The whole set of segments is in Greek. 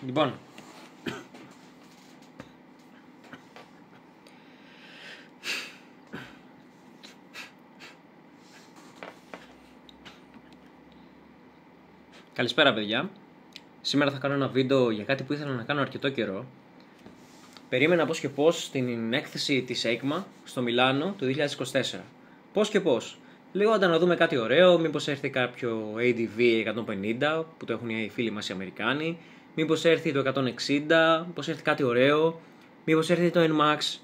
Λοιπόν, καλησπέρα παιδιά. Σήμερα θα κάνω ένα βίντεο για κάτι που ήθελα να κάνω αρκετό καιρό. Περίμενα πώς και πώς στην έκθεση της EICMA στο Μιλάνο το 2024. Πώς και πώς. Λέγονταν να δούμε κάτι ωραίο, μήπως έρθει κάποιο ADV 150 που το έχουν οι φίλοι μας οι Αμερικάνοι, μήπως έρθει το 160, μήπως έρθει κάτι ωραίο, μήπως έρθει το NMAX,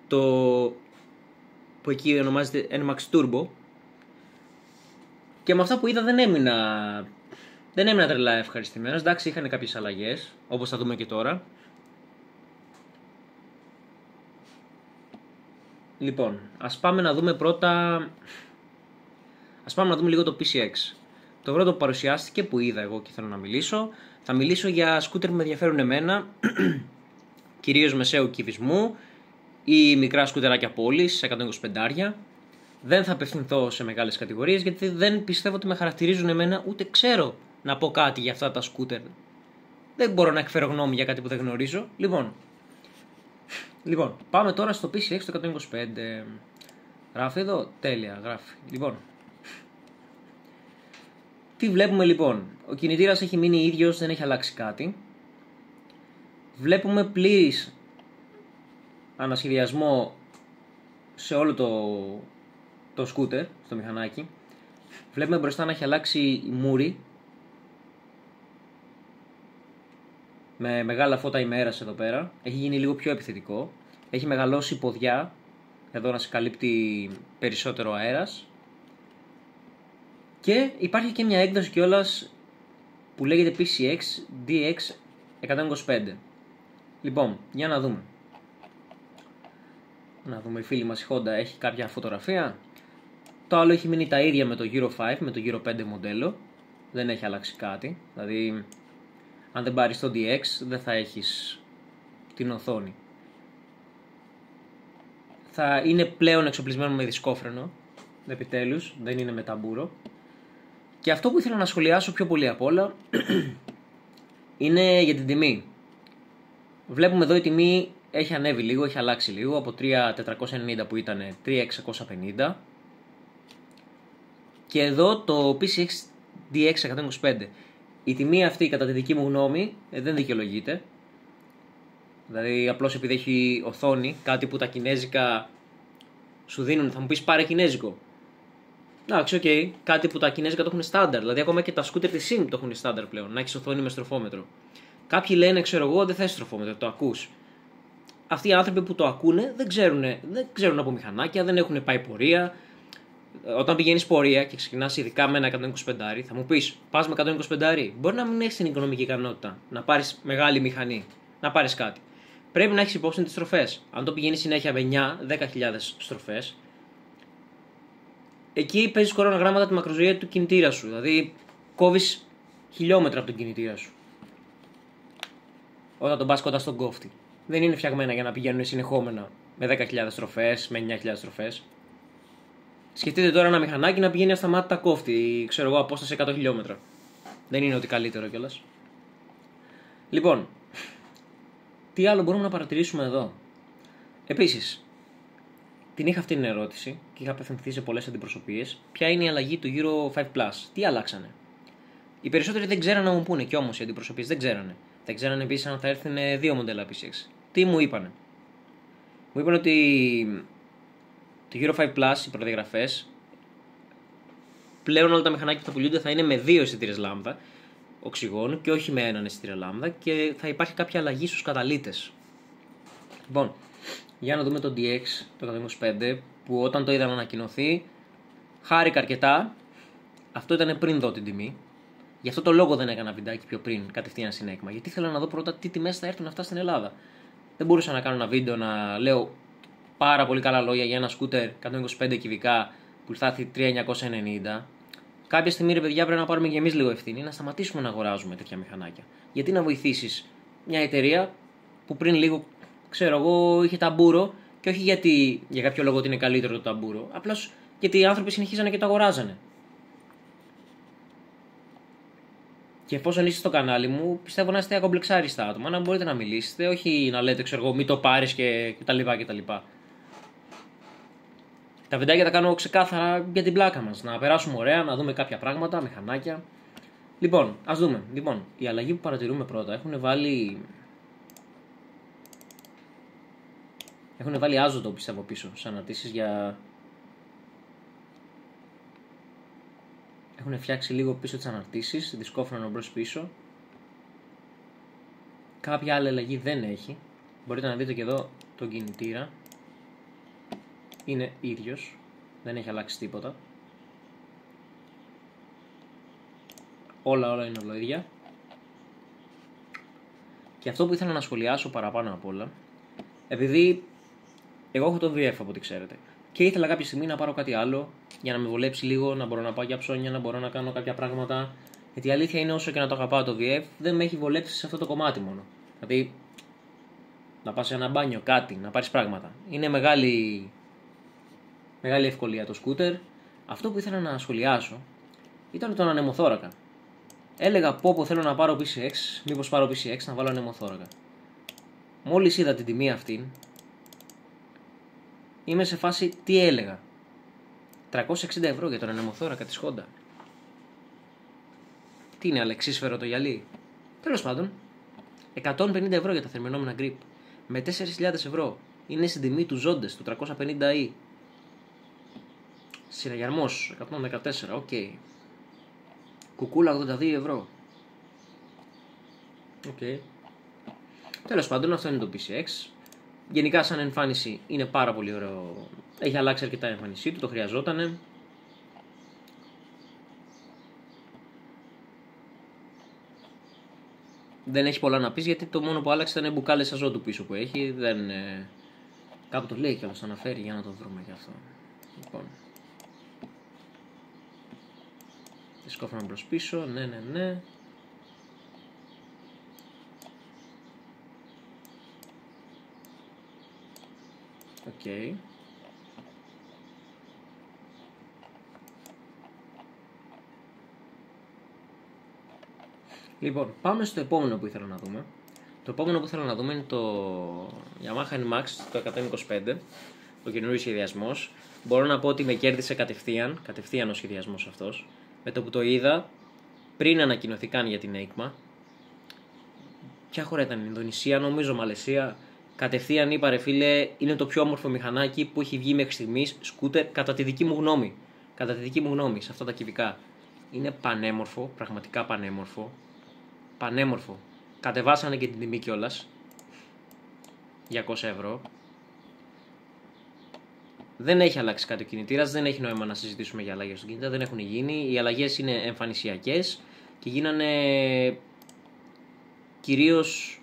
το που εκεί ονομάζεται NMAX Turbo. Και με αυτά που είδα δεν έμεινα τρελά ευχαριστημένος. Εντάξει, είχαν κάποιες αλλαγές, όπως θα δούμε και τώρα. Λοιπόν, ας πάμε να δούμε λίγο το PCX. Το πρώτο που παρουσιάστηκε, που είδα εγώ και θέλω να μιλήσω, θα μιλήσω για σκούτερ που με ενδιαφέρουν εμένα, κυρίως μεσαίου κυβισμού ή μικρά σκουτεράκια πόλης, 125. Δεν θα απευθυνθώ σε μεγάλες κατηγορίες γιατί δεν πιστεύω ότι με χαρακτηρίζουν εμένα, ούτε ξέρω να πω κάτι για αυτά τα σκούτερ. Δεν μπορώ να εκφέρω γνώμη για κάτι που δεν γνωρίζω. Λοιπόν, πάμε τώρα στο PCX το 125. Γράφει εδώ, τέλεια, γράφει. Λοιπόν, τι βλέπουμε λοιπόν? Ο κινητήρας έχει μείνει ίδιος, δεν έχει αλλάξει κάτι. Βλέπουμε πλήρης ανασχεδιασμό σε όλο το σκούτερ, στο μηχανάκι. Βλέπουμε μπροστά να έχει αλλάξει η μούρη, με μεγάλα φώτα ημέρας εδώ πέρα. Έχει γίνει λίγο πιο επιθετικό. Έχει μεγαλώσει η ποδιά, εδώ να σε καλύπτει περισσότερο αέρας. Και υπάρχει και μια έκδοση κιόλας που λέγεται PCX DX 125. Λοιπόν, για να δούμε. Να δούμε, η φίλη μας η Honda έχει κάποια φωτογραφία. Το άλλο έχει μείνει τα ίδια με το Euro 5, με το Euro 5 μοντέλο. Δεν έχει αλλάξει κάτι. Δηλαδή, αν δεν πάρεις το DX, δεν θα έχεις την οθόνη. Θα είναι πλέον εξοπλισμένο με δισκόφρενο. Επιτέλους, δεν είναι με ταμπούρο. Και αυτό που ήθελα να σχολιάσω πιο πολύ απ' όλα είναι για την τιμή. Βλέπουμε εδώ η τιμή έχει ανέβει λίγο, έχει αλλάξει λίγο, από 3.490 που ήταν 3.650. Και εδώ το PCX DX 125. Η τιμή αυτή, κατά τη δική μου γνώμη, δεν δικαιολογείται. Δηλαδή απλώς επειδή έχει οθόνη, κάτι που τα κινέζικα σου δίνουν, θα μου πεις πάρε κινέζικο. Εντάξει, οκ, κάτι που τα κινέζικα το έχουν στάνταρ. Δηλαδή ακόμα και τα σκούτερ της SIM το έχουν στάνταρ πλέον, να έχεις οθόνη με στροφόμετρο. Κάποιοι λένε, ξέρω εγώ, δεν θες στροφόμετρο, το ακούς. Αυτοί οι άνθρωποι που το ακούνε δεν ξέρουν από μηχανάκια, δεν έχουν πάει πορεία. Όταν πηγαίνεις πορεία και ξεκινάς ειδικά με ένα 125, θα μου πεις, πας με 125, μπορεί να μην έχεις την οικονομική ικανότητα να πάρεις μεγάλη μηχανή, να πάρεις κάτι. Πρέπει να έχεις υπόψη τις στροφές. Αν το πηγαίνεις συνέχεια με 9-10.000 στροφές, εκεί παίζεις κορονογράμματα τη μακροζωία του κινητήρα σου. Δηλαδή κόβεις χιλιόμετρα από τον κινητήρα σου όταν τον πας κοντά στον κόφτη. Δεν είναι φτιαγμένα για να πηγαίνουν συνεχόμενα με 10.000 στροφές, με 9.000 στροφές. Σκεφτείτε τώρα ένα μηχανάκι να πηγαίνει ασταμάτητα κόφτη, ξέρω εγώ, απόσταση 100 χιλιόμετρα. Δεν είναι ότι καλύτερο κιόλας. Λοιπόν, τι άλλο μπορούμε να παρατηρήσουμε εδώ? Επίσης, την είχα αυτή την ερώτηση και είχα απευθυνθεί σε πολλές αντιπροσωπείες. Ποια είναι η αλλαγή του Euro 5 Plus? Τι αλλάξανε? Οι περισσότεροι δεν ξέρανε να μου πούνε, και όμως οι αντιπροσωπείες δεν ξέρανε. Δεν ξέρανε επίσης αν θα έρθουν δύο μοντέλα PCX. Τι μου είπανε? Μου είπαν ότι το Euro 5 Plus, οι προδιαγραφές, πλέον όλα τα μηχανάκια που θα πουλούνται θα είναι με 2 αισθητήρες λάμδα οξυγόνου και όχι με έναν αισθητήρα λάμδα, και θα υπάρχει κάποια αλλαγή στους καταλύτες. Λοιπόν, για να δούμε το DX, το 125, που όταν το είδα να ανακοινωθεί, χάρηκα αρκετά. Αυτό ήταν πριν δω την τιμή. Γι' αυτό το λόγο δεν έκανα βιντεάκι πιο πριν, κατευθείαν στην EICMA. Γιατί ήθελα να δω πρώτα τι τιμές θα έρθουν αυτά στην Ελλάδα. Δεν μπορούσα να κάνω ένα βίντεο να λέω πάρα πολύ καλά λόγια για ένα σκούτερ 125 κυβικά που θα έρθει 3.990. Κάποια στιγμή, ρε παιδιά, πρέπει να πάρουμε και εμείς λίγο ευθύνη, να σταματήσουμε να αγοράζουμε τέτοια μηχανάκια. Γιατί να βοηθήσεις μια εταιρεία που πριν λίγο, ξέρω εγώ, είχε ταμπούρο, και όχι γιατί για κάποιο λόγο ότι είναι καλύτερο το ταμπούρο, απλώς γιατί οι άνθρωποι συνεχίζανε και το αγοράζανε. Και Και εφόσον είστε στο κανάλι μου, πιστεύω να είστε ακομπλεξάριστα άτομα, να μπορείτε να μιλήσετε, όχι να λέτε, ξέρω εγώ, μη το πάρεις και τα λοιπά και τα λοιπά. Τα βιντεάκια τα κάνω ξεκάθαρα για την πλάκα μας, να περάσουμε ωραία, να δούμε κάποια πράγματα, μηχανάκια. Λοιπόν, ας δούμε. Λοιπόν, η αλλαγή που παρατηρούμε πρώτα, έχουν βάλει άζωτο, πιστεύω, πίσω, σαν αναρτήσεις για... Έχουν φτιάξει λίγο πίσω τις αναρτήσεις, δισκόφρονο μπρος πίσω. Κάποια άλλη αλλαγή δεν έχει. Μπορείτε να δείτε και εδώ τον κινητήρα. Είναι ίδιος, δεν έχει αλλάξει τίποτα. Όλα είναι ολοίδια. Και αυτό που ήθελα να σχολιάσω παραπάνω απ' όλα, επειδή εγώ έχω το VF από ό,τι ξέρετε, και ήθελα κάποια στιγμή να πάρω κάτι άλλο για να με βολέψει λίγο, να μπορώ να πάω για ψώνια, να μπορώ να κάνω κάποια πράγματα. Γιατί η αλήθεια είναι, όσο και να το αγαπάω το VF, δεν με έχει βολέψει σε αυτό το κομμάτι μόνο. Δηλαδή, να πας σε ένα μπάνιο, κάτι, να πάρεις πράγματα. Είναι μεγάλη ευκολία το σκούτερ. Αυτό που ήθελα να σχολιάσω ήταν τον ανεμοθώρακα. Έλεγα πω θέλω να πάρω PCX, μήπως πάρω PCX να βάλω ανεμοθώρακα. Μόλις είδα την τιμή αυτή, είμαι σε φάση τι έλεγα. 360 ευρώ για τον ανεμοθώρακα της Honda. Τι είναι, αλεξίσφαιρο το γυαλί? Τέλος πάντων, 150 ευρώ για τα θερμινόμενα grip. Με 4.000 ευρώ. Είναι στην τιμή του Zondes, του 350i. Συναγερμός 114, οκ. Κουκούλα 82 ευρώ. Οκ. Τέλος πάντων, αυτό είναι το PCX. Γενικά σαν εμφάνιση είναι πάρα πολύ ωραίο. Έχει αλλάξει αρκετά η εμφάνισή του, το χρειαζότανε. Δεν έχει πολλά να πεις, γιατί το μόνο που άλλαξε ήταν οι μπουκάλες αζότου πίσω που έχει. Δεν... Κάπου το λέει κιόλας, το αναφέρει, για να το βρούμε γι' αυτό. Λοιπόν. Δισκόφρονο μπρος πίσω, ναι. Οκ. Λοιπόν, πάμε στο επόμενο που ήθελα να δούμε. Το επόμενο που ήθελα να δούμε είναι το Yamaha NMAX, το 125, ο καινούργιος σχεδιασμός. Μπορώ να πω ότι με κέρδισε κατευθείαν ο σχεδιασμός αυτός. Με το που το είδα, πριν ανακοινωθεί καν για την EICMA. Ποια χώρα ήταν, Ινδονησία, νομίζω, Μαλαισία. Κατευθείαν είπα, ρε φίλε, είναι το πιο όμορφο μηχανάκι που έχει βγει μέχρι στιγμής σκούτερ, κατά τη δική μου γνώμη. Κατά τη δική μου γνώμη, σε αυτά τα κυβικά. Είναι πανέμορφο, πραγματικά πανέμορφο. Πανέμορφο. Κατεβάσανε και την τιμή κιόλας. 200 ευρώ. Δεν έχει αλλάξει κάτι ο κινητήρας, δεν έχει νόημα να συζητήσουμε για αλλαγές στον κινητήρα, δεν έχουν γίνει. Οι αλλαγές είναι εμφανισιακές και γίνανε κυρίως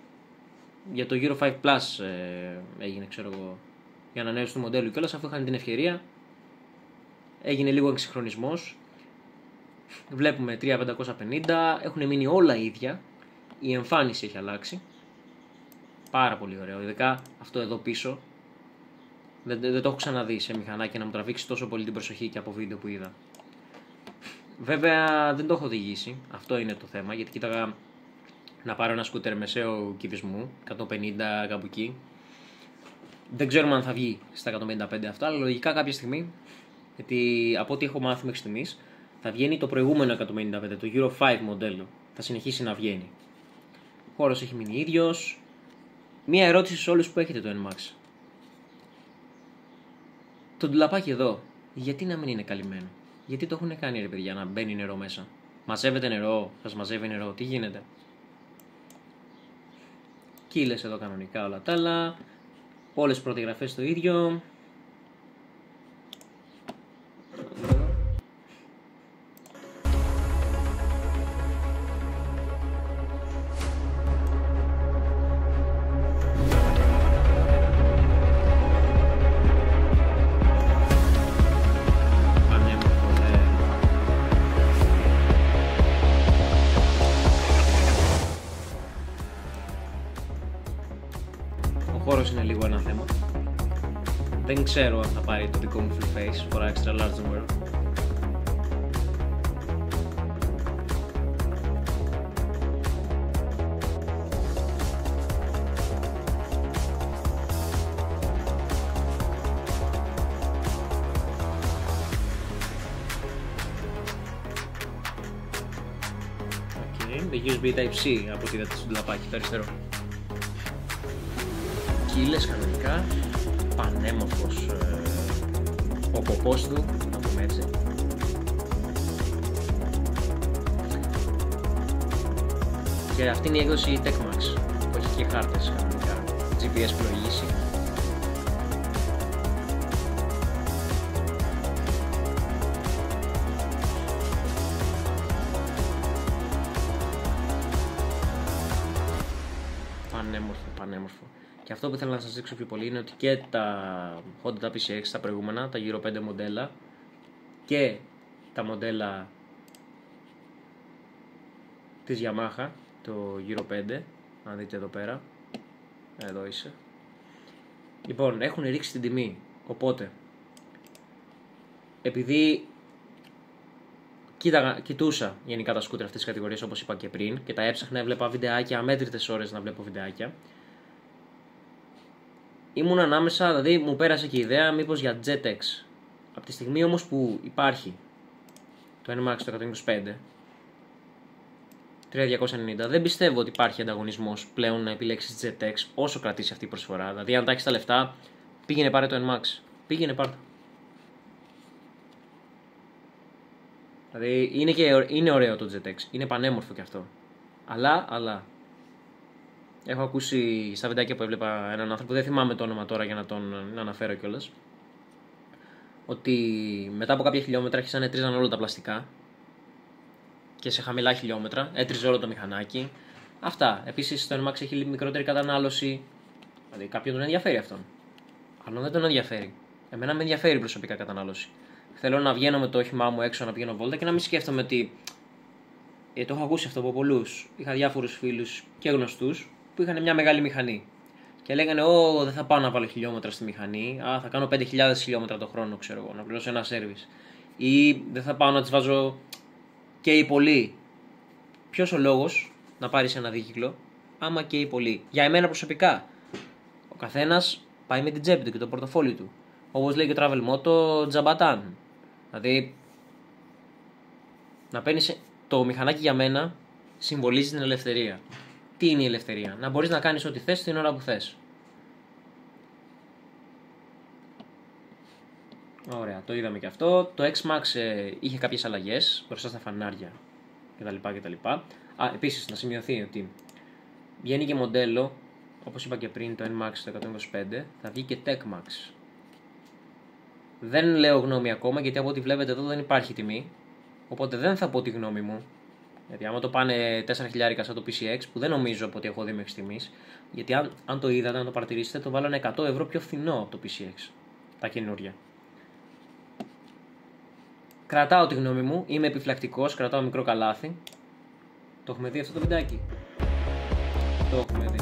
για το Euro 5 Plus έγινε, ξέρω εγώ, για ανανέωση του μοντέλου κιόλας, αφού είχαν την ευκαιρία. Έγινε λίγο εξυγχρονισμός. Βλέπουμε 3550, έχουν μείνει όλα ίδια. Η εμφάνιση έχει αλλάξει. Πάρα πολύ ωραίο, ειδικά αυτό εδώ πίσω. Δεν το έχω ξαναδεί σε μηχανάκι να μου τραβήξει τόσο πολύ την προσοχή και από βίντεο που είδα. Βέβαια δεν το έχω οδηγήσει, αυτό είναι το θέμα, γιατί κοίταγα να πάρω ένα σκούτερ μεσαίου κυβισμού, 150 κάπου εκεί. Δεν ξέρουμε αν θα βγει στα 155 αυτά, αλλά λογικά κάποια στιγμή, γιατί από ό,τι έχω μάθει μέχρι στιγμής, θα βγαίνει το προηγούμενο 155, το Euro 5 μοντέλο. Θα συνεχίσει να βγαίνει. Ο χώρος έχει μείνει ίδιος. Μία ερώτηση σε όλους που έχετε το NMAX. Το ντουλαπάκι εδώ, γιατί να μην είναι καλυμμένο? Γιατί το έχουν κάνει, ρε παιδιά, να μπαίνει νερό μέσα? Μαζεύετε νερό, σας μαζεύει νερό, τι γίνεται? Κύλες εδώ κανονικά, όλα τα άλλα. Όλες οι προδιαγραφές το ίδιο. Ο χώρος είναι λίγο ένα θέμα. Δεν ξέρω αν θα πάρει το δικό μου full face, φορά extra large number. με USB Type-C από ό,τι είδατε στο ντουλαπάκι το αριστερό. Κύλες κανονικά, πανέμορφος ο ποπός του, να πούμε έτσι. Και αυτή είναι η έκδοση TechMax που έχει και χάρτες κανονικά, GPS πλοήγηση. Πανέμορφο. Και αυτό που θέλω να σας δείξω πιο πολύ είναι ότι και τα Honda PCX, τα προηγούμενα, τα Euro 5 μοντέλα και τα μοντέλα της Yamaha, το Euro 5, αν δείτε εδώ πέρα, εδώ είσαι. Λοιπόν, έχουν ρίξει την τιμή, οπότε επειδή κοιτούσα γενικά τα σκούτερ αυτής της κατηγορίας, όπως είπα και πριν, και τα έψαχνα, έβλεπα βιντεάκια, αμέτρητες ώρες να βλέπω βιντεάκια. Ήμουν ανάμεσα, δηλαδή μου πέρασε και η ιδέα μήπως για JetX. Από τη στιγμή όμως που υπάρχει το NMAX το 125 3290, δεν πιστεύω ότι υπάρχει ανταγωνισμός πλέον να επιλέξεις JetX όσο κρατήσει αυτή η προσφορά. Δηλαδή, αν τα έχεις τα λεφτά, πήγαινε πάρε το NMAX. Πήγαινε πάρε το. Δηλαδή, είναι ωραίο το JetX. Είναι πανέμορφο κι αυτό. Αλλά έχω ακούσει στα βιντεάκια που έβλεπα έναν άνθρωπο, δεν θυμάμαι το όνομα τώρα για να τον αναφέρω κιόλας, ότι μετά από κάποια χιλιόμετρα άρχισαν να έτριζαν όλα τα πλαστικά και σε χαμηλά χιλιόμετρα έτριζε όλο το μηχανάκι. Αυτά. Επίσης το NMAX έχει μικρότερη κατανάλωση. Δηλαδή κάποιον τον ενδιαφέρει αυτόν. Αλλά δεν τον ενδιαφέρει. Εμένα με ενδιαφέρει προσωπικά κατανάλωση. Θέλω να βγαίνω με το όχημά μου έξω να πηγαίνω βόλτα και να μην σκέφτομαι ότι. Το έχω ακούσει αυτό από πολλούς. Είχα διάφορους φίλους και γνωστούς που είχαν μια μεγάλη μηχανή. Και λέγανε, δεν θα πάω να βάλω χιλιόμετρα στη μηχανή. Θα κάνω 5.000 χιλιόμετρα το χρόνο, ξέρω εγώ, να πληρώσω ένα σέρβις. Ή δεν θα πάω να τις βάζω καίει πολύ. Ποιος ο λόγος να πάρεις ένα δίκυκλο, άμα καίει πολύ? Για εμένα προσωπικά, ο καθένας πάει με την τσέπη του και το πορτοφόλι του. Όπως λέει και ο Travel Moto, τζαμπατάν. Δηλαδή, να παίρνεις το μηχανάκι, για μένα συμβολίζει την ελευθερία. Τι είναι η ελευθερία? Να μπορείς να κάνεις ό,τι θες την ώρα που θες. Ωραία, το είδαμε και αυτό. Το X-Max είχε κάποιες αλλαγές μπροστά στα φανάρια κτλ. Επίσης, να σημειωθεί ότι βγαίνει και μοντέλο, όπως είπα και πριν, το NMAX το 125, θα βγει και TechMax. Δεν λέω γνώμη ακόμα, γιατί από ό,τι βλέπετε εδώ δεν υπάρχει τιμή. Οπότε δεν θα πω τη γνώμη μου. Γιατί άμα το πάνε 4.000 σαν το PCX, που δεν νομίζω από ό,τι έχω δει μέχρι στιγμής, γιατί αν το είδατε, αν το παρατηρήσετε, το βάλανε 100 ευρώ πιο φθηνό από το PCX. Τα καινούρια. Κρατάω τη γνώμη μου, είμαι επιφυλακτικός, κρατάω μικρό καλάθι. Το έχουμε δει αυτό το βιντεάκι? Το έχουμε δει.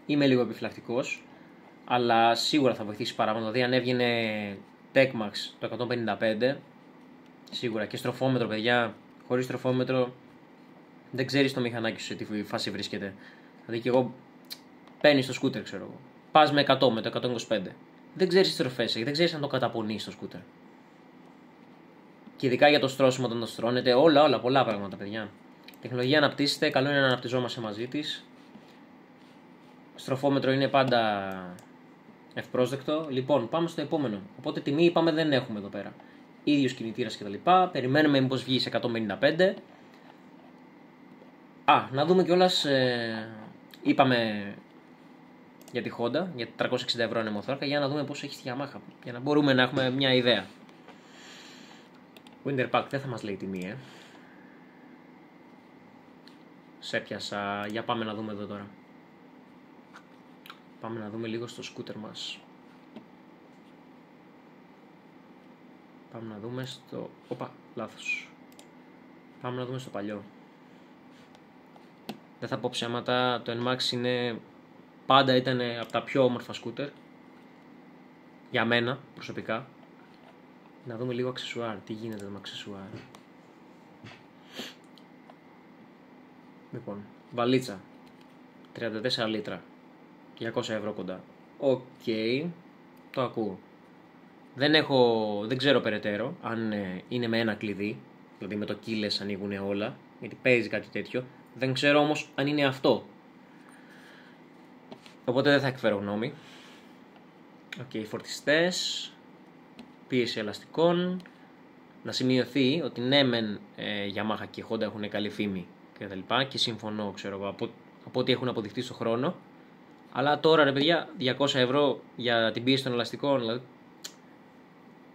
Είμαι λίγο επιφυλακτικός, αλλά σίγουρα θα βοηθήσει παραπάνω. Δηλαδή, αν έβγαινε TechMax το 155, σίγουρα, και στροφόμετρο, παιδιά, χωρίς στροφόμετρο δεν ξέρεις το μηχανάκι σου σε τι φάση βρίσκεται. Δηλαδή, και εγώ παίρνεις το σκούτερ, ξέρω εγώ. Πας με 100, με το 125. Δεν ξέρεις τις στροφές, δεν ξέρεις αν το καταπονείς το σκούτερ. Και ειδικά για το στρώσιμο, όταν το στρώνετε, πολλά πράγματα, παιδιά. Η τεχνολογία αναπτύσσεται, καλό είναι να αναπτυσσόμαστε μαζί της. Στροφόμετρο είναι πάντα ευπρόσδεκτο. Λοιπόν, πάμε στο επόμενο. Οπότε τιμή είπαμε δεν έχουμε εδώ πέρα. Ίδιος κινητήρας κτλ. Περιμένουμε μήπως βγει σε 155. Να δούμε κιόλας. Είπαμε για τη Honda, για 360 ευρώ ανεμοθόρκα, για να δούμε πώς έχει στη Yamaha. Για να μπορούμε να έχουμε μια ιδέα. Winter Pack δεν θα μας λέει τιμή, Σε πιάσα. Για πάμε να δούμε εδώ τώρα. Πάμε να δούμε λίγο στο σκούτερ μας. Πάμε να δούμε στο... λάθος. Πάμε να δούμε στο παλιό. Δεν θα πω ψέματα, το NMAX πάντα ήταν από τα πιο όμορφα σκούτερ. Για μένα, προσωπικά. Να δούμε λίγο αξεσουάρ. Τι γίνεται με αξεσουάρ? Λοιπόν, βαλίτσα. 34 λίτρα. 200 ευρώ κοντά. Οκ. Το ακούω. Δεν ξέρω περαιτέρω αν είναι με ένα κλειδί. Δηλαδή με το keyless ανοίγουν όλα, γιατί παίζει κάτι τέτοιο. Δεν ξέρω όμως αν είναι αυτό. Οπότε δεν θα εκφέρω γνώμη. Οκ, φορτιστές, πίεση ελαστικών. Να σημειωθεί ότι ναι μεν Yamaha και Honda έχουν καλή φήμη και τα λοιπά και συμφωνώ, ξέρω εγώ, από ό,τι έχουν αποδειχτεί στον χρόνο. Αλλά τώρα ρε παιδιά, 200 ευρώ για την πίεση των ελαστικών, δηλαδή,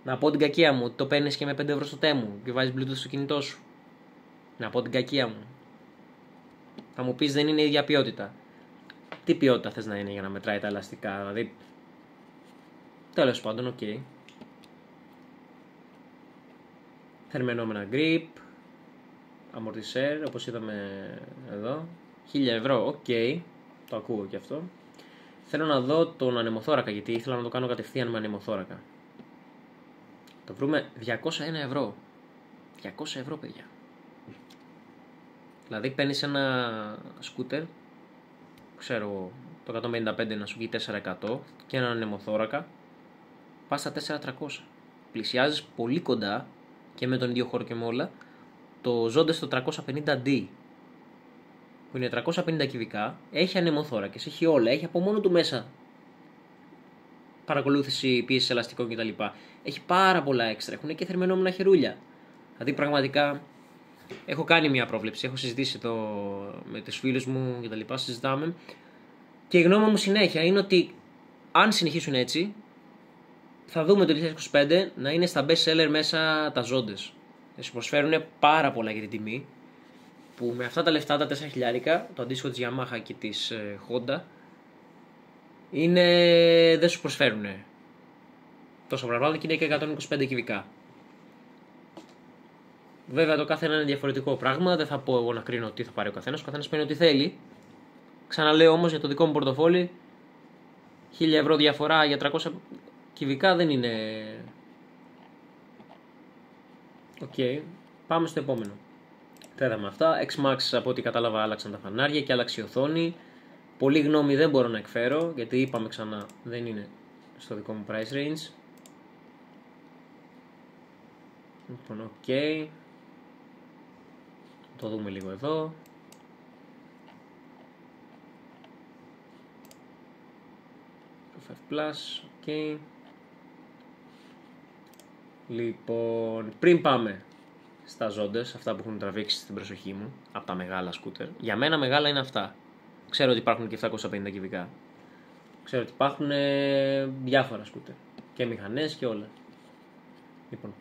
να πω την κακία μου, το παίρνεις και με 5 ευρώ στο Τέμου και βάζεις Bluetooth στο κινητό σου. Να πω την κακία μου. Θα μου πεις δεν είναι η ίδια ποιότητα. Τι ποιότητα θες να είναι για να μετράει τα ελαστικά, δηλαδή. Τέλος πάντων, οκ. Θερμαινόμενα grip, amortisseur, όπως είδαμε εδώ. 1000 ευρώ, οκ. Το ακούω και αυτό. Θέλω να δω τον ανεμοθώρακα, γιατί ήθελα να το κάνω κατευθείαν με ανεμοθώρακα. Το βρούμε 201 ευρώ. 200 ευρώ, παιδιά. Δηλαδή παίρνεις ένα σκούτερ, ξέρω το 155 να σου βγει 400 και έναν ανεμοθώρακα, πας στα 4300. Πλησιάζεις πολύ κοντά και με τον ίδιο χώρο και με όλα το Zonde στο 350D, που είναι 350 κυβικά, έχει ανεμοθώρακες, έχει όλα, έχει από μόνο του μέσα παρακολούθηση πίεσης ελαστικών κτλ. Έχει πάρα πολλά έξτρα, έχουν και θερμαινόμενα χερούλια. Δηλαδή πραγματικά έχω κάνει μια πρόβλεψη, έχω συζητήσει εδώ με τους φίλους μου κτλ. Συζητάμε και η γνώμη μου συνέχεια είναι ότι αν συνεχίσουν έτσι, θα δούμε το 2025 να είναι στα best seller μέσα τα Zondes. Σου προσφέρουν πάρα πολλά για την τιμή, που με αυτά τα λεφτά, τα 4 χιλιάρικα, το αντίστοιχο της Yamaha και της Honda, δεν σου προσφέρουν τόσο πράγματα και είναι και 125 κυβικά. Βέβαια το κάθε ένα είναι διαφορετικό πράγμα, δεν θα πω εγώ να κρίνω τι θα πάρει ο καθένας παίρνει ό,τι θέλει. Ξαναλέω όμως για το δικό μου πορτοφόλι, 1000 ευρώ διαφορά για 300 κυβικά δεν είναι. Οκ, πάμε στο επόμενο. Τα είδαμε αυτά. X-Max από ό,τι κατάλαβα άλλαξαν τα φανάρια και άλλαξε η οθόνη. Πολύ γνώμη δεν μπορώ να εκφέρω, γιατί είπαμε ξανά δεν είναι στο δικό μου price range. Λοιπόν, οκ. Το δούμε λίγο εδώ. Pro 5 Plus, οκ. Λοιπόν, πριν πάμε στα Zondes, αυτά που έχουν τραβήξει την προσοχή μου από τα μεγάλα σκούτερ. Για μένα μεγάλα είναι αυτά. Ξέρω ότι υπάρχουν και 750 κυβικά. Ξέρω ότι υπάρχουν διάφορα σκούτερ και μηχανές και όλα. Λοιπόν,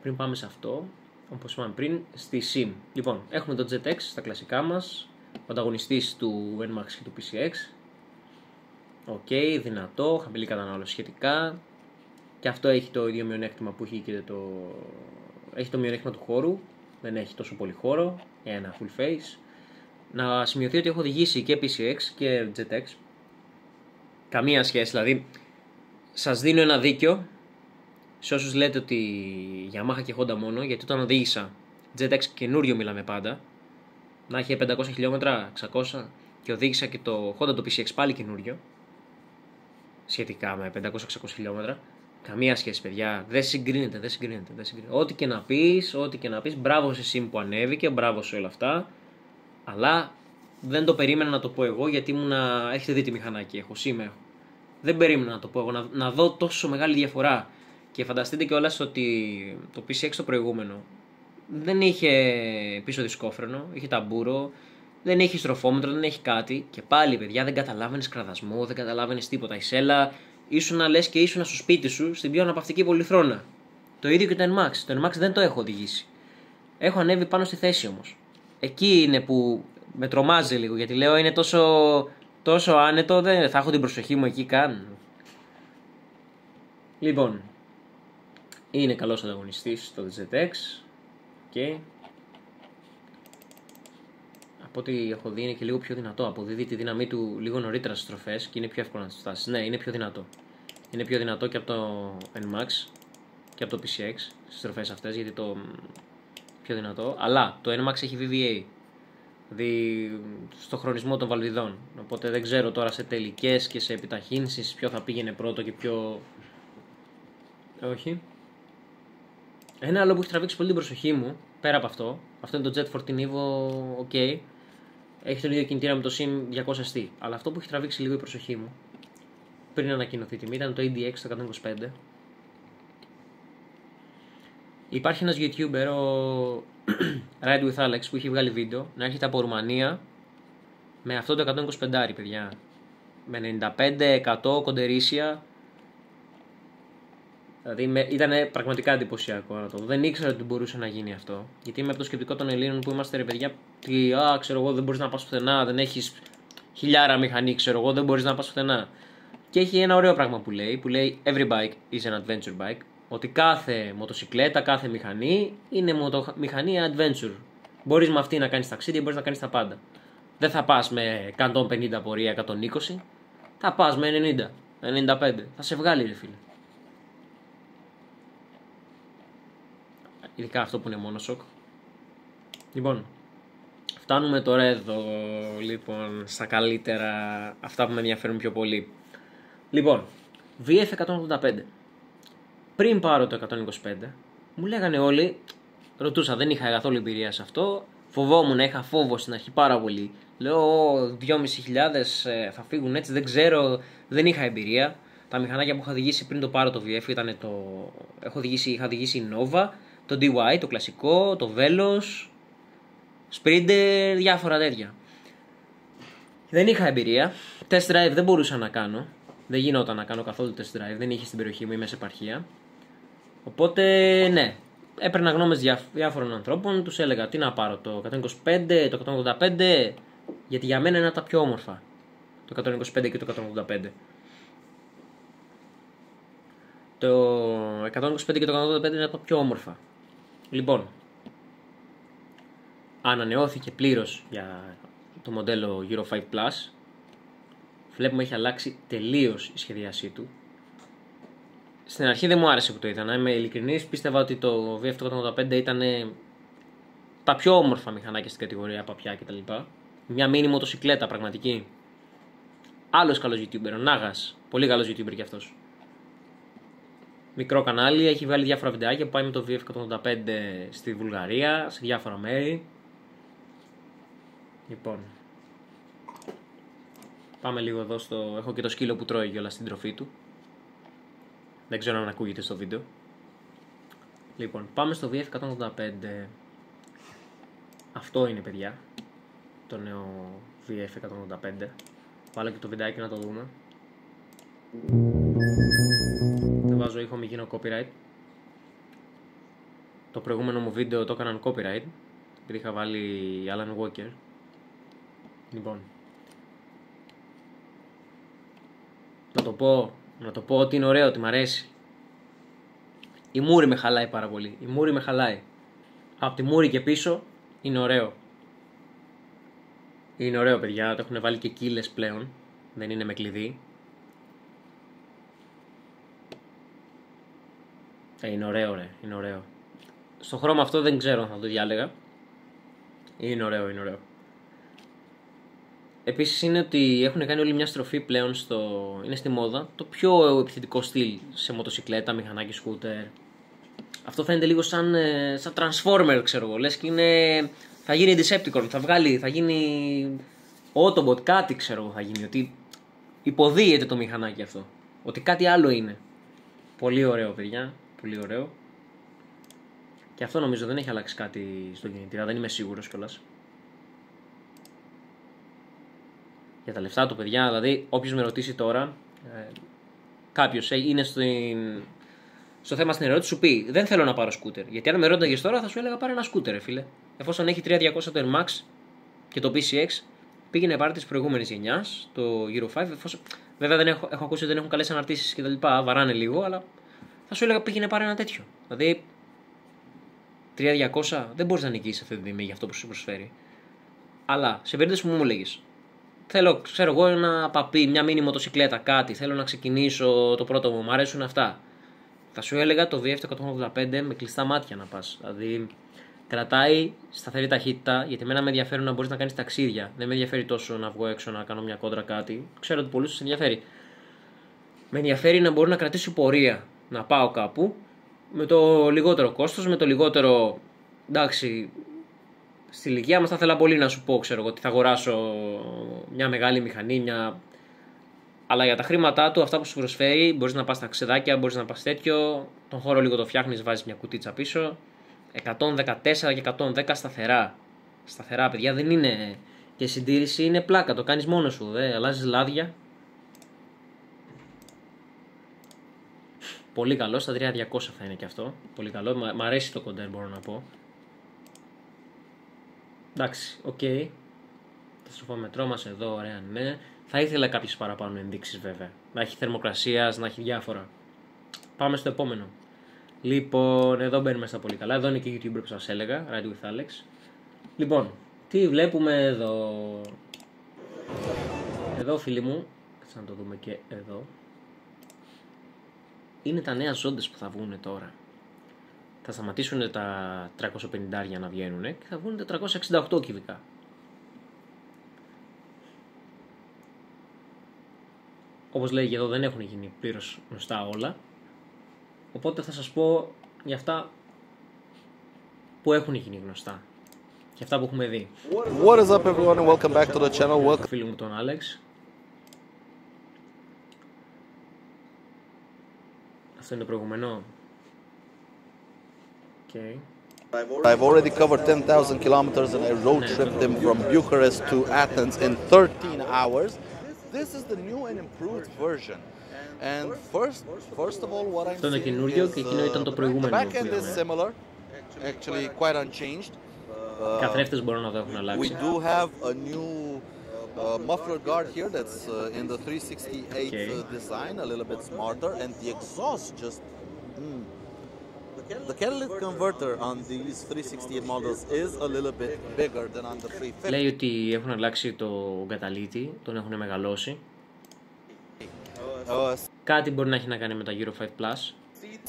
πριν πάμε σε αυτό, όπως είπαμε πριν, στη SIM. Λοιπόν, έχουμε το ZX στα κλασικά μας, ο ανταγωνιστής του NMAX και του PCX. Οκ, δυνατό, χαμηλή κατανάλωση σχετικά. Και αυτό έχει το ίδιο μειονέκτημα που έχει και έχει το μειονέκτημα του χώρου. Δεν έχει τόσο πολύ χώρο, ένα full face. Να σημειωθεί ότι έχω οδηγήσει και PCX και ZX. Καμία σχέση, δηλαδή σας δίνω ένα δίκιο σε όσους λέτε ότι Yamaha και Honda μόνο, γιατί όταν οδήγησα ZX καινούριο μιλάμε πάντα, να έχει 500 χιλιόμετρα, 600, και οδήγησα και το Honda το PCX πάλι καινούριο, σχετικά με 500-600 χιλιόμετρα. Καμία σχέση, παιδιά. Δεν συγκρίνεται. Ό,τι και να πεις, μπράβο σε εσύ που ανέβηκε, μπράβο σε όλα αυτά. Αλλά δεν το περίμενα να το πω εγώ, γιατί έχετε δει τη μηχανάκι, έχω σήμερα. Δεν περίμενα να το πω εγώ, να δω τόσο μεγάλη διαφορά. Και φανταστείτε κιόλας ότι το PCX το προηγούμενο δεν είχε πίσω δισκόφρενο, είχε ταμπούρο, δεν έχει στροφόμετρο, δεν έχει κάτι. Και πάλι, παιδιά, δεν καταλάβαινες κραδασμό, δεν καταλάβαινες τίποτα. Η σέλα ήσουν να λες και ήσουν στο σπίτι σου, στην πιο αναπαυτική πολυθρόνα. Το ίδιο και το NMAX. Το NMAX δεν το έχω οδηγήσει. Έχω ανέβει πάνω στη θέση όμως. Εκεί είναι που με τρομάζει λίγο, γιατί λέω είναι τόσο άνετο, δεν θα έχω την προσοχή μου εκεί καν. Λοιπόν, είναι καλός ανταγωνιστής το ZX και από ό,τι έχω δει είναι και λίγο πιο δυνατό. Αποδίδει τη δύναμή του λίγο νωρίτερα στις στροφές και είναι πιο εύκολο να τις φτάσεις. Ναι, είναι πιο δυνατό. Είναι πιο δυνατό και από το NMAX και από το PCX στις στροφές αυτές, γιατί το πιο δυνατό. Αλλά το NMAX έχει VVA, δηλαδή στο χρονισμό των βαλβιδών. Οπότε δεν ξέρω τώρα σε τελικές και σε επιταχύνσεις ποιο θα πήγαινε πρώτο και ποιο όχι. Ένα άλλο που έχει τραβήξει πολύ την προσοχή μου πέρα από αυτό, αυτό είναι το Jet Fortin Evo, ok. Έχει τον ίδιο κινητήρα με το Sim 200S. Αλλά αυτό που έχει τραβήξει λίγο η προσοχή μου πριν ανακοινωθεί η τιμή ήταν το ADX το 125. Υπάρχει ένας YouTuber, ο Ride with Alex, που έχει βγάλει βίντεο να έρχεται από Ρουμανία με αυτό το 125, παιδιά. Με 95-100 κοντερίσια. Δηλαδή ήταν πραγματικά εντυπωσιακό να το δω. Δεν ήξερα ότι μπορούσε να γίνει αυτό. Γιατί είμαι από το σκεπτικό των Ελλήνων που είμαστε, ρε παιδιά, ότι ξέρω εγώ, δεν μπορείς να πας πουθενά, δεν έχεις χιλιάρα μηχανή, ξέρω εγώ, δεν μπορείς να πας πουθενά. Και έχει ένα ωραίο πράγμα που λέει every bike is an adventure bike. Ότι κάθε μοτοσυκλέτα, κάθε μηχανή είναι μηχανή adventure. Μπορείς με αυτή να κάνεις ταξίδια, μπορείς να κάνεις τα πάντα. Δεν θα πας με 150 πορεία, 120, θα πας με 90, 95. Θα σε βγάλει, ρε φίλε. Ειδικά αυτό που είναι μόνο σοκ. Λοιπόν, φτάνουμε τώρα εδώ, λοιπόν, στα καλύτερα, αυτά που με ενδιαφέρουν πιο πολύ. Λοιπόν, VF185. Πριν πάρω το 125, μου λέγανε όλοι, ρωτούσα, δεν είχα καθόλου εμπειρία σε αυτό, φοβόμουν, είχα φόβο στην αρχή πάρα πολύ. Λέω, 2.500 θα φύγουν έτσι, δεν ξέρω, δεν είχα εμπειρία. Τα μηχανάκια που είχα οδηγήσει πριν το πάρω το VF ήταν το... είχα οδηγήσει η Nova, το DY, το κλασικό, το Velos, Sprinter, διάφορα τέτοια. Δεν είχα εμπειρία, test drive δεν μπορούσα να κάνω. Δεν γινόταν να κάνω καθόλου test drive, δεν είχε στην περιοχή μου, είμαι σε επαρχία. Οπότε, ναι, έπαιρνα γνώμες διάφορων ανθρώπων, τους έλεγα τι να πάρω, το 125, το 185, γιατί για μένα είναι τα πιο όμορφα, το 125 και το 185. Το 125 και το 185 είναι τα πιο όμορφα. Λοιπόν, ανανεώθηκε πλήρως για το μοντέλο Euro 5 Plus. Βλέπουμε έχει αλλάξει τελείως η σχεδιασή του. Στην αρχή δεν μου άρεσε που το είδα, να είμαι ειλικρινής. Πίστευα ότι το VF185 ήταν τα πιο όμορφα μηχανάκια στην κατηγορία παπιά κτλ. Μια μίνι μοτοσυκλέτα πραγματική. Άλλος καλός YouTuber, ο Νάγας. Πολύ καλός YouTuber κι αυτός. Μικρό κανάλι, έχει βγάλει διάφορα βιντεάκια που πάει με το VF185 στη Βουλγαρία, σε διάφορα μέρη. Λοιπόν, πάμε λίγο εδώ στο... Έχω και το σκύλο που τρώει κιόλας στην τροφή του. Δεν ξέρω αν ακούγεται στο βίντεο. Λοιπόν, πάμε στο VF185. Αυτό είναι, παιδιά, το νέο VF185. Βάλω και το βιντεάκι να το δούμε. Δεν βάζω ήχο, μη γίνω copyright. Το προηγούμενο μου βίντεο το έκαναν copyright, επειδή είχα βάλει Alan Walker. Λοιπόν, να το πω ότι είναι ωραίο, ότι μ' αρέσει. Η μούρη με χαλάει πάρα πολύ. Η μούρη με χαλάει. Από τη μούρη και πίσω είναι ωραίο. Είναι ωραίο, παιδιά. Το έχουν βάλει και κύλες πλέον. Δεν είναι με κλειδί. Είναι ωραίο, ρε. Είναι ωραίο. Στο χρώμα αυτό δεν ξέρω αν θα το διάλεγα. Είναι ωραίο, είναι ωραίο. Επίσης είναι ότι έχουν κάνει όλη μια στροφή πλέον είναι στη μόδα το πιο επιθετικό στυλ σε μοτοσυκλέτα, μηχανάκι, σκούτερ. Αυτό φαίνεται λίγο σαν Transformer, ξέρω εγώ. Λες και θα γίνει Decepticon, θα γίνει Autobot, κάτι ξέρω εγώ θα γίνει. Ότι υποδίεται το μηχανάκι αυτό. Ότι κάτι άλλο είναι. Πολύ ωραίο, παιδιά. Πολύ ωραίο. Και αυτό νομίζω δεν έχει αλλάξει κάτι στον κινητήρα, δεν είμαι σίγουρος κιόλας. Για τα λεφτά του, παιδιά, δηλαδή όποιος με ρωτήσει τώρα, κάποιος είναι στο θέμα στην ερώτηση, σου πει δεν θέλω να πάρω σκούτερ. Γιατί αν με ρώταγες τώρα θα σου έλεγα πάρε ένα σκούτερ, φίλε. Εφόσον έχει 3200 το Air Max και το PCX, πήγαινε πάρε της προηγούμενης γενιάς, το Euro 5. Βέβαια έχω ακούσει ότι δεν έχουν καλές αναρτήσεις κτλ. Βαράνε λίγο, αλλά θα σου έλεγα πήγαινε πάρε ένα τέτοιο. Δηλαδή 3200 δεν μπορείς να νικήσεις αυτή τη τιμή για αυτό που σου προσφέρει. Αλλά σε περίπτωση που μου έλεγες, θέλω, ξέρω εγώ, ένα παπί, μια μίνι μοτοσυκλέτα, κάτι, θέλω να ξεκινήσω το πρώτο μου αρέσουν αυτά. Θα σου έλεγα το VF185 με κλειστά μάτια να πας. Δηλαδή κρατάει σταθερή ταχύτητα, γιατί εμένα με ενδιαφέρουν να μπορείς να κάνεις ταξίδια. Δεν με ενδιαφέρει τόσο να βγω έξω να κάνω μια κόντρα κάτι. Ξέρω ότι πολλούς τους ενδιαφέρει. Με ενδιαφέρει να μπορώ να κρατήσω πορεία, να πάω κάπου με το λιγότερο κόστος, με το λιγότερο εντάξει, στη ηλικία μας θα ήθελα πολύ να σου πω, ξέρω εγώ, ότι θα αγοράσω μια μεγάλη μηχανή, αλλά για τα χρήματά του, αυτά που σου προσφέρει, μπορείς να πας στα ξεδάκια, μπορείς να πας τέτοιο, τον χώρο λίγο το φτιάχνεις, βάζεις μια κουτίτσα πίσω, 114 και 110 σταθερά. Σταθερά, παιδιά, δεν είναι. Και η συντήρηση είναι πλάκα, το κάνεις μόνος σου, αλλάζεις λάδια. Πολύ καλό, στα 3200 θα είναι και αυτό. Πολύ καλό, μ' αρέσει το κοντέρ, μπορώ να πω. Εντάξει, οκ. Το στροφόμετρό μας εδώ, ωραία, ναι. Θα ήθελα κάποιες παραπάνω ενδείξεις βέβαια. Να έχει θερμοκρασίας, να έχει διάφορα. Πάμε στο επόμενο. Λοιπόν, εδώ μπαίνουμε στα πολύ καλά. Εδώ είναι και η YouTuber που σας έλεγα, Ride with Alex. Λοιπόν, τι βλέπουμε εδώ. Εδώ, φίλοι μου, κάτσε να το δούμε και εδώ. Είναι τα νέα ζώντες που θα βγουν τώρα. Θα σταματήσουν τα 350 να βγαίνουν και θα βγουν τα 468 κυβικά. Όπως λέει και εδώ, δεν έχουν γίνει πλήρως γνωστά όλα. Οπότε θα σας πω για αυτά που έχουν γίνει γνωστά και αυτά που έχουμε δει. What is up everyone and welcome back to the channel. Welcome. Φίλο μου τον Alex. Αυτό είναι το προηγούμενο. Okay. I've already covered 10,000 kilometers and I road tripped them from Bucharest to Athens in 13 hours. This is the new and improved version. And first of all, what I'm Αυτό είναι seeing καινούριο και εκείνο ήταν το προηγούμενο. the back end is similar, actually quite unchanged. Καθρέφτες μπορώ να το έχουν We αλλάξει. do have a new muffler guard here that's in the 368 design, a little bit smarter, and the exhaust just... The catalytic converter on these 368 models is a little bit bigger than on the 350. Λέει ότι έχουν αλλάξει το καταλύτη, τον έχουν μεγαλώσει. Κάτι μπορεί να έχει να κάνει με τα Euro 5 Plus.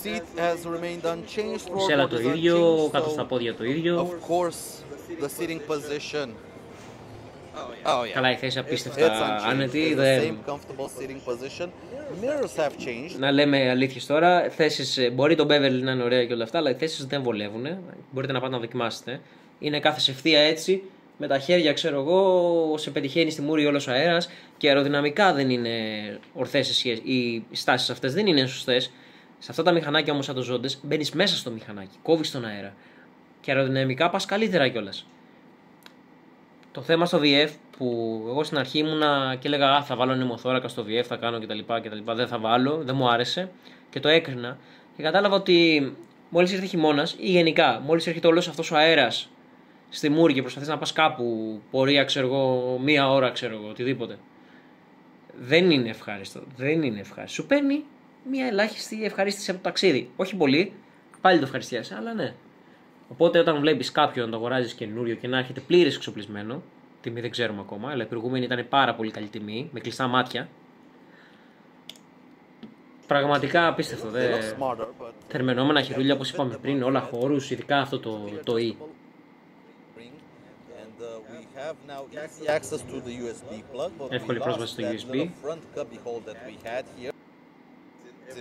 Seat has remained unchanged. Η σέλα το ίδιο, κάτω στα πόδια το ίδιο. Of course, the sitting position. Oh yeah. Καλά, η θέση απίστευτα It's άνετη. unchanged. The same comfortable sitting position. Mirrors have changed. Να λέμε αλήθειες τώρα, θέσεις, μπορεί το Beverly να είναι ωραία και όλα αυτά, αλλά οι θέσεις δεν βολεύουν. Μπορείτε να πάτε να δοκιμάσετε. Είναι κάθεσαι ευθεία έτσι, με τα χέρια, ξέρω εγώ, σε πετυχαίνει στη μούρη όλος ο αέρας και αεροδυναμικά δεν είναι ορθές οι στάσεις αυτές, δεν είναι σωστές. Σε αυτά τα μηχανάκια όμως σαν το ζώντες, μπαίνεις μέσα στο μηχανάκι, κόβεις τον αέρα και αεροδυναμικά πας καλύτερα κιόλας. Το θέμα στο VF που εγώ στην αρχή ήμουνα και έλεγα θα βάλω νεμοθώρακα στο VF, θα κάνω κτλ. Δεν θα βάλω, δεν μου άρεσε και το έκρινα και κατάλαβα ότι μόλις ήρθε χειμώνας ή γενικά μόλις έρχεται όλος αυτός ο αέρας στη μούρη και προσπαθείς να πας κάπου, πορεία ξέρω εγώ, μία ώρα ξέρω εγώ, οτιδήποτε. Δεν είναι ευχάριστο, δεν είναι ευχάριστο. Σου παίρνει μία ελάχιστη ευχαρίστηση από το ταξίδι. Όχι πολύ, πάλι το ευχαριστιάσαι, αλλά ναι. Οπότε όταν βλέπεις κάποιον να το αγοράζεις καινούριο και να έρχεται πλήρες εξοπλισμένο, τιμή δεν ξέρουμε ακόμα, αλλά η προηγούμενη ήταν πάρα πολύ καλή τιμή, με κλειστά μάτια. Πραγματικά απίστευτο. Θερμενόμενα χειρούλια όπως είπαμε πριν, όλα χώρους, ειδικά αυτό το E. Εύκολη πρόσβαση στο USB.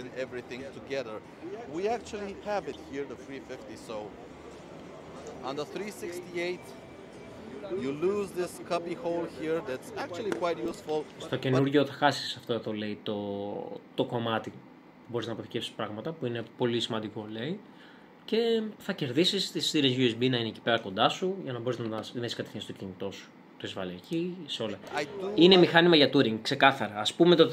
In everything together. We actually have it here, the 350. So on the 368, you lose this cubby hole here. That's actually quite useful. Στο καινούργιο θα χάσεις αυτό το λέει το κομμάτι. Μπορείς να αποθηκεύσεις πράγματα που είναι πολύ σημαντικό λέει. Και θα κερδίσεις τις στήρες USB να είναι εκεί πέρα κοντά σου για να μπορείς να δεις κατευθείαν στο κινητό σου. Το εισβάλλει εκεί, σε όλα. Είναι μηχάνημα για touring, ξεκάθαρα. Ας πούμε το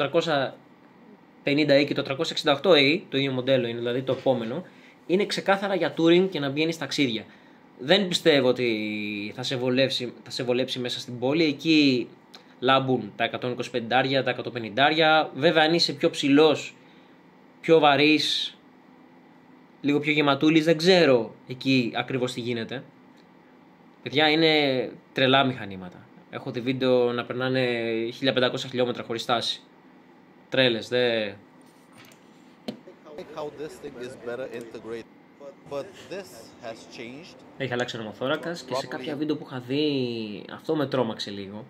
350E και το 368E, το ίδιο μοντέλο είναι δηλαδή το επόμενο, είναι ξεκάθαρα για touring και να βγαίνεις ταξίδια. Δεν πιστεύω ότι θα σε βολέψει μέσα στην πόλη. Εκεί λάμπουν τα 125, τα 150. Βέβαια, αν είσαι πιο ψηλός, πιο βαρύς, λίγο πιο γεματούλης, δεν ξέρω εκεί ακριβώς τι γίνεται. Παιδιά, είναι τρελά μηχανήματα. Έχω δει βίντεο να περνάνε 1500 χιλιόμετρα χωρίς στάση. Τρέλες, δε. Έχει αλλάξει ο νεμοθώρακας και σε κάποια βίντεο που είχα δει αυτό με τρόμαξε λίγο.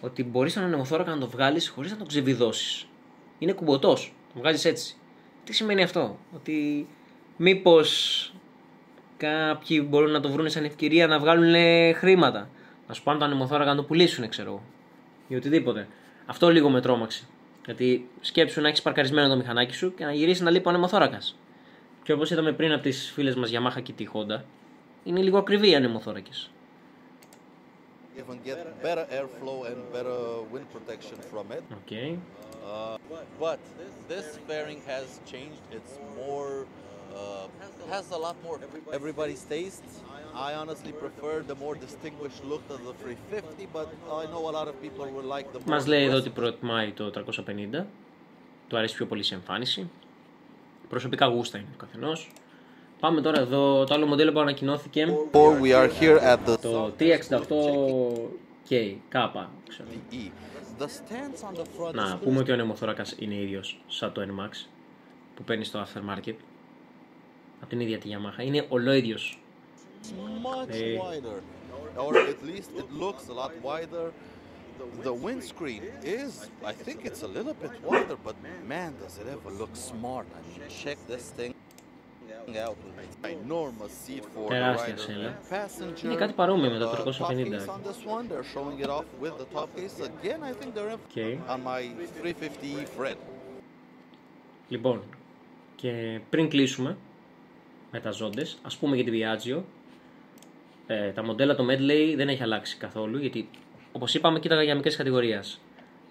Ότι μπορείς έναν νεμοθώρακα να το βγάλεις χωρίς να το ξεβιδώσεις. Είναι κουμποτός, το βγάζεις έτσι. Τι σημαίνει αυτό? Ότι μήπως κάποιοι μπορούν να το βρουν σαν ευκαιρία να βγάλουν χρήματα. Να σου πάνε το ανεμοθώρακα να το πουλήσουν, ξέρω εγώ. Ή οτιδήποτε. Αυτό λίγο με τρόμαξε. Γιατί σκέψου να έχεις παρκαρισμένο το μηχανάκι σου και να γυρίσει να λείπει ο ανεμοθώρακας. Και όπως είδαμε πριν από τις φίλες μας Yamaha και τη Honda, είναι λίγο ακριβή οι ανεμοθώρακες. Even get better airflow and better wind protection from it. Okay. But this fairing has changed. It's more, has a lot more everybody's taste. I honestly prefer the more distinguished look of the 350, but I know a lot of people will like the more. Μας λέει εδώ ότι προτιμάει το 350. Του αρέσει πιο πολύ σε εμφάνιση. Προσωπικά γούστα είναι ο καθενός. Πάμε τώρα εδώ, το άλλο μοντέλο που ανακοινώθηκε. We are here at the το 368K, κάπα, ξέρω. Να πούμε ότι ο ανεμοθώρακας είναι ίδιος σαν το NMAX που παίρνει στο aftermarket από την ίδια τη Yamaha. Είναι ολόιδιος. Much wider, or at least it looks a lot wider. The windscreen is, I think it's a little bit wider, but man, does it ever look smart. I mean, check this thing out. Enormous seat for the rider passenger. Είναι κάτι παρόμοιο με το 350. On this one, they're showing it off with the top case. Again, I think they're on my 350 Fred. Λοιπόν, και πριν κλείσουμε με τα ζώντες, ας πούμε για την Piaggio. Τα μοντέλα, το Medley δεν έχει αλλάξει καθόλου, γιατί όπως είπαμε κοίταγα για μικρές κατηγορίες.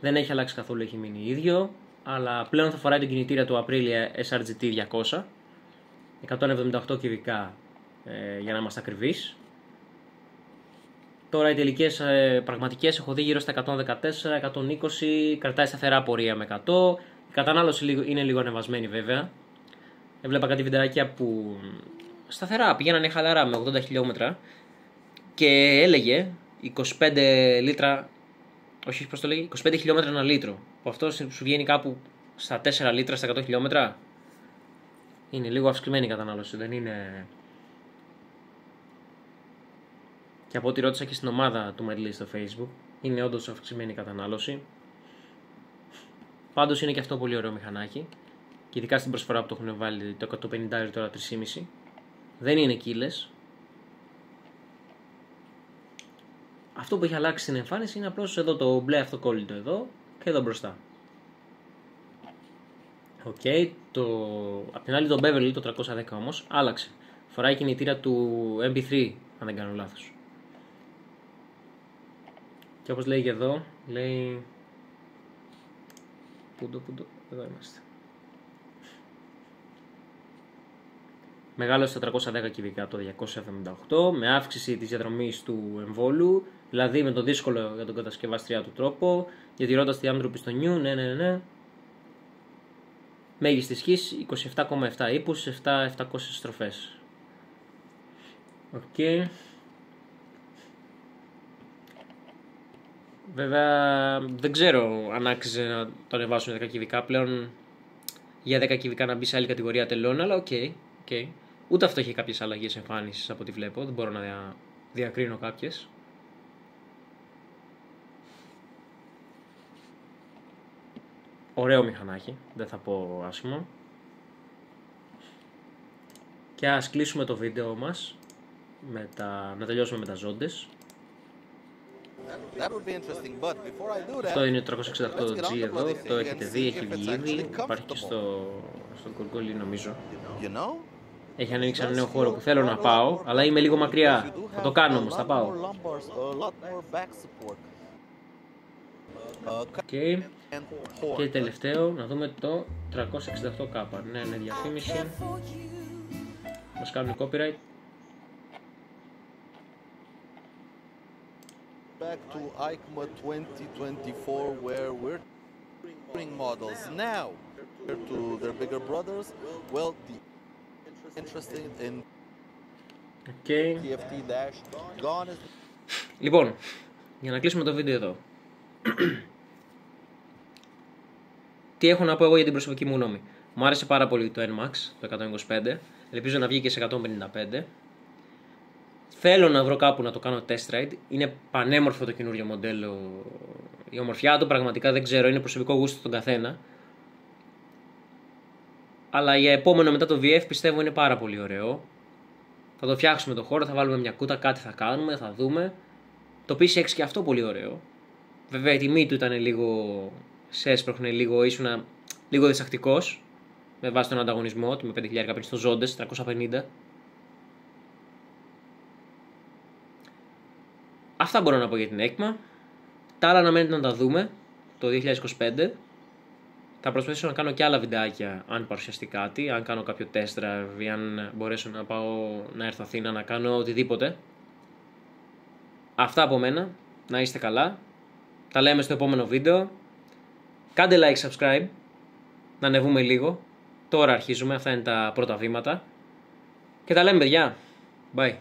Δεν έχει αλλάξει καθόλου, έχει μείνει ίδιο, αλλά πλέον θα φοράει τον κινητήρα του Aprilia SRGT 200, 178 κυβικά για να είμαστε ακριβείς. Τώρα οι τελικές πραγματικές έχω δει γύρω στα 114-120, κρατάει σταθερά πορεία με 100, η κατανάλωση είναι λίγο ανεβασμένη βέβαια. Έβλεπα κάτι βιντεάκια που σταθερά πηγαίνανε χαλαρά με 80 χιλιόμετρα και έλεγε 25 λίτρα, όχι πώς το λέγει, 25 χιλιόμετρα ένα λίτρο. Που αυτό σου βγαίνει κάπου στα 4 λίτρα στα 100 χιλιόμετρα. Είναι λίγο αυξημένη η κατανάλωση, δεν είναι. Και από ό,τι ρώτησα και στην ομάδα του Medley στο Facebook, είναι όντως αυξημένη η κατανάλωση. Πάντως είναι και αυτό πολύ ωραίο μηχανάκι. Και ειδικά στην προσφορά που το έχουν βάλει το 150 τώρα 3,5. Δεν είναι κύλες. Αυτό που έχει αλλάξει στην εμφάνιση είναι απλώς εδώ το μπλε αυτοκόλλητο εδώ και εδώ μπροστά. Απ' την άλλη το Beverly το 310 όμως άλλαξε. Φοράει κινητήρα του MP3 αν δεν κάνω λάθος. Και όπως λέει και εδώ, λέει. Πούντο, εδώ είμαστε. Μεγάλωσε στα 310 κυβικά το 278 με αύξηση της διαδρομής του εμβόλου, δηλαδή με το δύσκολο για τον κατασκευάστριά του τρόπο, διατηρώντας τη διάμετρο πιστονιού, ναι. Μέγιστη ισχύς 27,7 ύπους, 700 στροφές. Βέβαια δεν ξέρω αν άξιζε να το ανεβάσουν 10 κυβικά πλέον. Για 10 κυβικά να μπει σε άλλη κατηγορία τελών, αλλά οκ. Ούτε αυτό έχει κάποιες αλλαγές εμφάνισης από ό,τι βλέπω, δεν μπορώ να διακρίνω κάποιες. Ωραίο μηχανάκι, δεν θα πω άσχημο. Και ας κλείσουμε το βίντεο μας να τελειώσουμε με τα ζώντες. Αυτό είναι το 368G εδώ, το έχετε δει, έχει βγει ήδη, υπάρχει και στο Gorgoli νομίζω. Έχει ανοίξει ένα νέο χώρο που θέλω να πάω, αλλά είμαι λίγο μακριά. Θα το κάνω όμως, θα πάω. Και τελευταίο, να δούμε το 368K. Ναι, είναι διαφήμιση. Μας κάνουν copyright. Back to EICMA 2024 where we're doing models now to their bigger brothers. Well, the interesting in TFT dash gone is. Λοιπόν, για να κλείσουμε το βίντεο εδώ. Τι έχω να πω εγώ για την προσωπική μου γνώμη. Μου άρεσε πάρα πολύ το NMAX, το 125. Ελπίζω να βγει και σε 155. Θέλω να βρω κάπου να το κάνω test ride. Είναι πανέμορφο το καινούριο μοντέλο. Η ομορφιά του πραγματικά δεν ξέρω, είναι προσωπικό γούστο τον καθένα. Αλλά για επόμενο μετά το VF πιστεύω είναι πάρα πολύ ωραίο. Θα το φτιάξουμε το χώρο, θα βάλουμε μια κούτα, κάτι θα κάνουμε, θα δούμε. Το PCX και αυτό πολύ ωραίο. Βέβαια η τιμή του ήταν λίγο. Σε έσπροχνε λίγο, ήσουν λίγο διστακτικός με βάση τον ανταγωνισμό του με 5.000 πριν στο Ζόντες 350. Αυτά μπορώ να πω για την EICMA. Τα άλλα αναμένεται να τα δούμε το 2025. Θα προσπαθήσω να κάνω και άλλα βιντεάκια αν παρουσιαστεί κάτι, αν κάνω κάποιο test drive ή αν μπορέσω να πάω να έρθω Αθήνα να κάνω οτιδήποτε. Αυτά από μένα. Να είστε καλά. Τα λέμε στο επόμενο βίντεο. Κάντε like, subscribe. Να ανεβούμε λίγο. Τώρα αρχίζουμε. Αυτά είναι τα πρώτα βήματα. Και τα λέμε παιδιά. Bye.